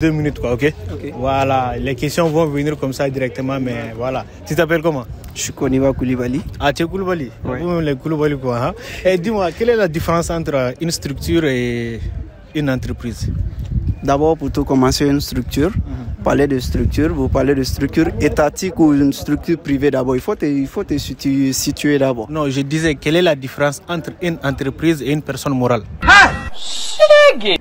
2 minutes quoi, ok? Voilà, les questions vont venir comme ça directement, mais voilà. Tu t'appelles comment? Je suis Koniba Koulibaly. Ah, tu es Koulibaly? Oui. Vous, les Koulibaly quoi, hein? Et dis-moi, quelle est la différence entre une structure et une entreprise? D'abord, pour tout commencer, une structure. Parler de structure, vous parlez de structure étatique ou une structure privée d'abord. Il faut te situer d'abord. Non, je disais, quelle est la différence entre une entreprise et une personne morale?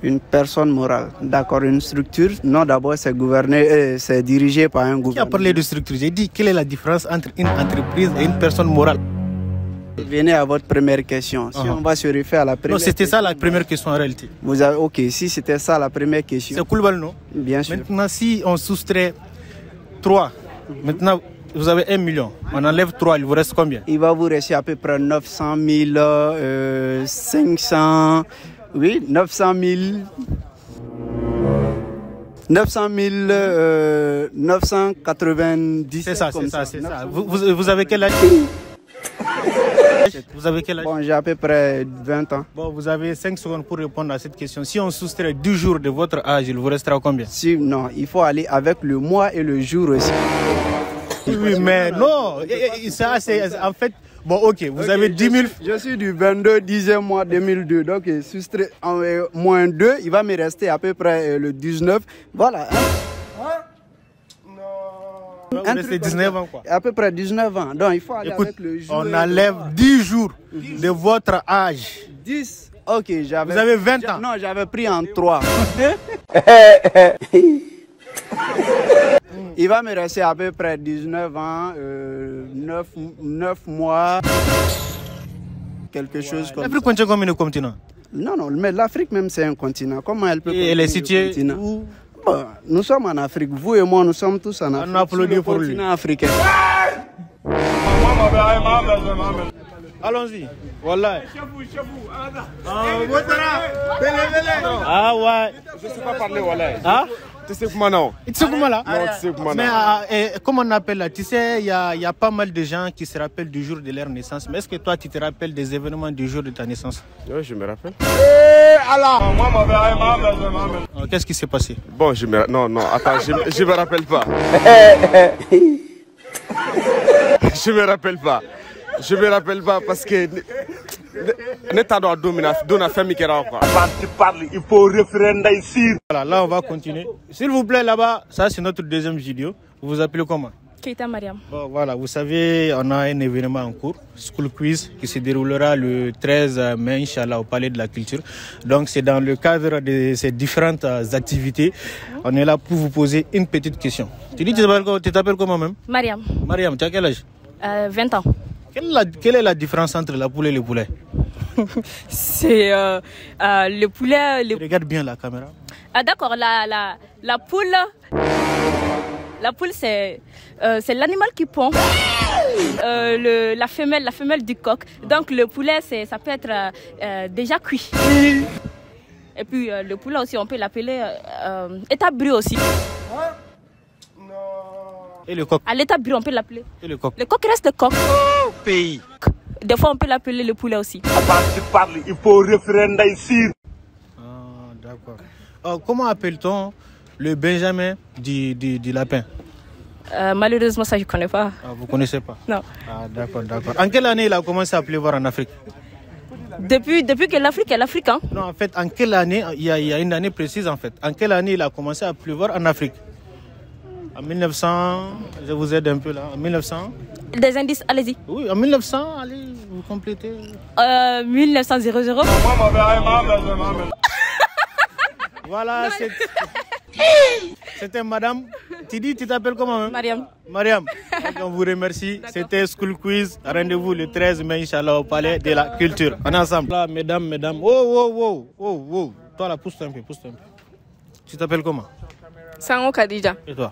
Une personne morale, d'accord, une structure, non, d'abord c'est gouverné, c'est dirigé par un gouvernement. Qui a parlé de structure? J'ai dit, quelle est la différence entre une entreprise et une personne morale? Venez à votre première question. Si on va se refaire à la première question. Non, c'était ça la première question en réalité. Vous avez, ok, si c'était ça la première question. C'est Koulibaly, non? Bien sûr. Maintenant, si on soustrait 3, maintenant vous avez 1 million, on enlève 3, il vous reste combien? Il va vous rester à peu près 900 000, 500, oui, 900 000. 900 000, 990. C'est ça, c'est ça, c'est ça. Vous avez quel âge? Vous avez quel âge? Bon, j'ai à peu près 20 ans. Bon, vous avez 5 secondes pour répondre à cette question. Si on soustrait 2 jours de votre âge, il vous restera combien? Si, non, il faut aller avec le mois et le jour aussi. Oui, mais non, ça c'est en fait... Bon, ok, vous avez 10 000... Je suis du 22, 10e mois 2002. Donc, soustrait moins 2, il va me rester à peu près le 19. Voilà. Vous restez 19 ans quoi? À peu près 19 ans. Donc, il faut aller Écoute, avec le jour. on enlève 10 jours de votre âge. 10. Ok, j'avais... Vous avez 20 ans? Non, j'avais pris en 3. Il va me rester à peu près 19 ans, 9 mois, quelque chose comme ça. L'Afrique contient combien de continents? Non, non, mais l'Afrique même c'est un continent. Comment elle peut... Et elle est située où? Bon, nous sommes en Afrique, vous et moi nous sommes tous en Afrique. On applaudit sur le pour lui. continent africain. Allons-y. Voilà. Ah ouais. Je ne sais pas parler, voilà. Ah? Tu sais comment non? Tu sais comment là? Non, tu sais comment non. Mais comment on appelle là? Tu sais, il y a pas mal de gens qui se rappellent du jour de leur naissance. Mais est-ce que toi, tu te rappelles des événements du jour de ta naissance? Oui, je me rappelle. Qu'est-ce qui s'est passé? Bon, non, attends, je me rappelle pas. Je me rappelle pas. Je me rappelle pas parce que... Voilà, là on va continuer. S'il vous plaît, là-bas, ça c'est notre deuxième vidéo. Vous vous appelez comment? Keita Mariam. Bon, voilà, vous savez, on a un événement en cours, School Quiz, qui se déroulera le 13 mai, Inch'Allah, au Palais de la Culture. Donc c'est dans le cadre de ces différentes activités. On est là pour vous poser une petite question. Tu dis, tu t'appelles comment même? Mariam. Mariam, tu as quel âge? 20 ans. Quelle est la différence entre la poule et le poulet? C'est le poulet... Regarde bien la caméra. Ah d'accord, la poule... La poule, c'est l'animal qui pond. La femelle du coq. Donc le poulet, ça peut être déjà cuit. Et puis le poulet aussi, on peut l'appeler état brut aussi. Et le coq? À l'état brut, on peut l'appeler. Et le coq? Le coq reste coq. Oh, pays. Des fois, on peut l'appeler le poulet aussi. Avant de parler, il faut référender ici. Ah, d'accord. Comment appelle-t-on le Benjamin du lapin? Malheureusement, ça, je ne connais pas. Ah, vous ne connaissez pas? Non. Ah, d'accord, d'accord. En quelle année il a commencé à pleuvoir en Afrique? Depuis que l'Afrique est l'Afrique, hein? Non, en fait, en quelle année, il y a une année précise en fait. En quelle année il a commencé à pleuvoir en Afrique? En 1900, je vous aide un peu là. En 1900? Des indices, allez-y. Oui, en 1900, allez, vous complétez. 1900. Voilà, c'était madame. Tu t'appelles comment même? Mariam. Mariam. On vous remercie. C'était School Quiz. Rendez-vous le 13 mai, Inch'Allah, au Palais de la Culture. On est ensemble. Là, mesdames. Oh. Toi là, pousse-toi un peu, Tu t'appelles comment? Sango Khadija. Et toi?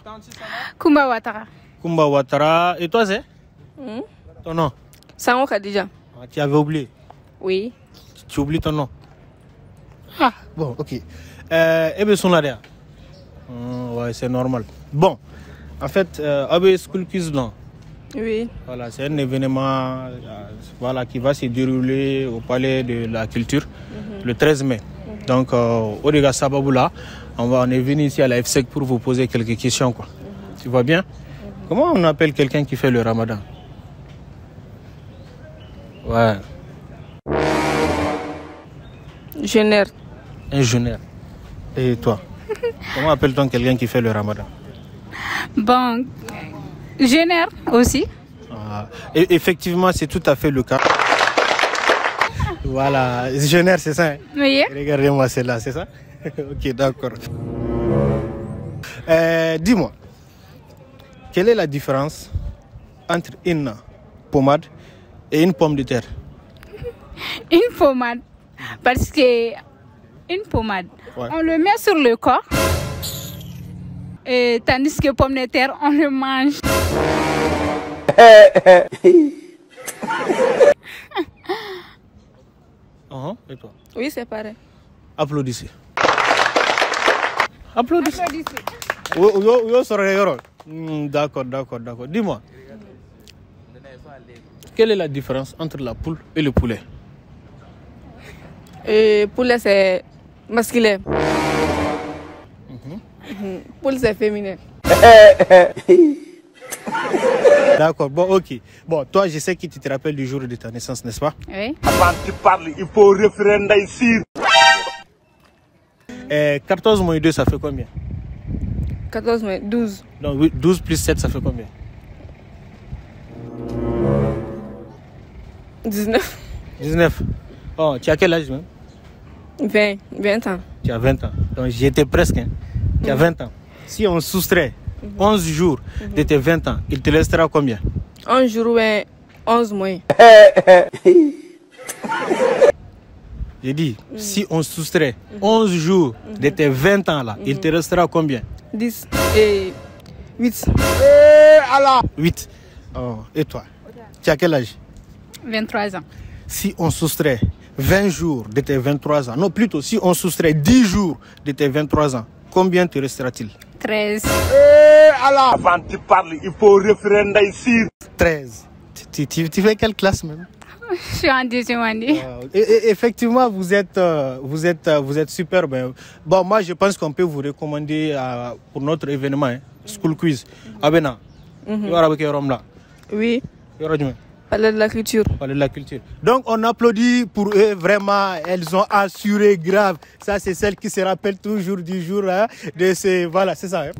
Kumba Ouattara. Kumba Ouattara. Et toi, c'est? Ton nom? Sango Khadija. Ah, tu avais oublié? Oui. Tu oublies ton nom? Ah, bon, ok. Et bien, son là. Ouais, c'est normal. Bon, en fait, Abbé School Quiz, non? Oui. Voilà, c'est un événement qui va se dérouler au Palais de la Culture le 13 mai. Donc, au dégât Sababoula, on est venu ici à la FSEC pour vous poser quelques questions, quoi. Tu vois bien? Comment on appelle quelqu'un qui fait le ramadan? Ouais. Jeûneur. Un jeûneur. Et toi? Comment appelle-t-on quelqu'un qui fait le ramadan? Bon, jeûneur aussi. Ah, et effectivement, c'est tout à fait le cas. Voilà, jeûneur, c'est ça, hein? Oui. Regardez-moi celle-là, c'est ça? Ok, d'accord. Dis-moi, quelle est la différence entre une pommade et une pomme de terre? Une pommade. Parce que une pommade, Ouais. on le met sur le corps. Et tandis que pomme de terre, on le mange. Et toi? Oui, c'est pareil. Applaudissez. Applaudissez. D'accord, d'accord, d'accord. Dis-moi, quelle est la différence entre la poule et le poulet? Poulet, c'est masculin. Poule, c'est féminin. D'accord, bon, ok. Bon, toi, je sais que tu te rappelles du jour de ta naissance, n'est-ce pas? Oui. Avant tu parles, il faut référendum ici. 14 moins 2, ça fait combien? 14 mai, 12. Donc, 12 plus 7, ça fait combien? 19. 19. Oh, tu as quel âge même? 20 ans. Tu as 20 ans. Donc, j'y étais presque. Hein. Tu as 20 ans. Si on soustrait 11 jours de tes 20 ans, il te restera combien? 11 jours, 11 mois. J'ai dit, si on soustrait 11 jours de tes 20 ans là, il te restera combien? 10 et 8. 8. Oh, et toi? Tu as quel âge? 23 ans. Si on soustrait 20 jours de tes 23 ans, non plutôt, si on soustrait 10 jours de tes 23 ans, combien te restera-t-il? 13. Avant tu parles, il faut référendum ici. 13. Tu fais quelle classe même? Je suis en deuxième année. Effectivement, vous êtes super. Bon, moi, je pense qu'on peut vous recommander pour notre événement, hein, School Quiz. Abena. Oui. Palais de la culture. Palais de la culture. Donc, on applaudit pour eux. Vraiment, elles ont assuré grave. Ça, c'est celle qui se rappelle toujours du jour, hein, de ces. Voilà, c'est ça. Hein.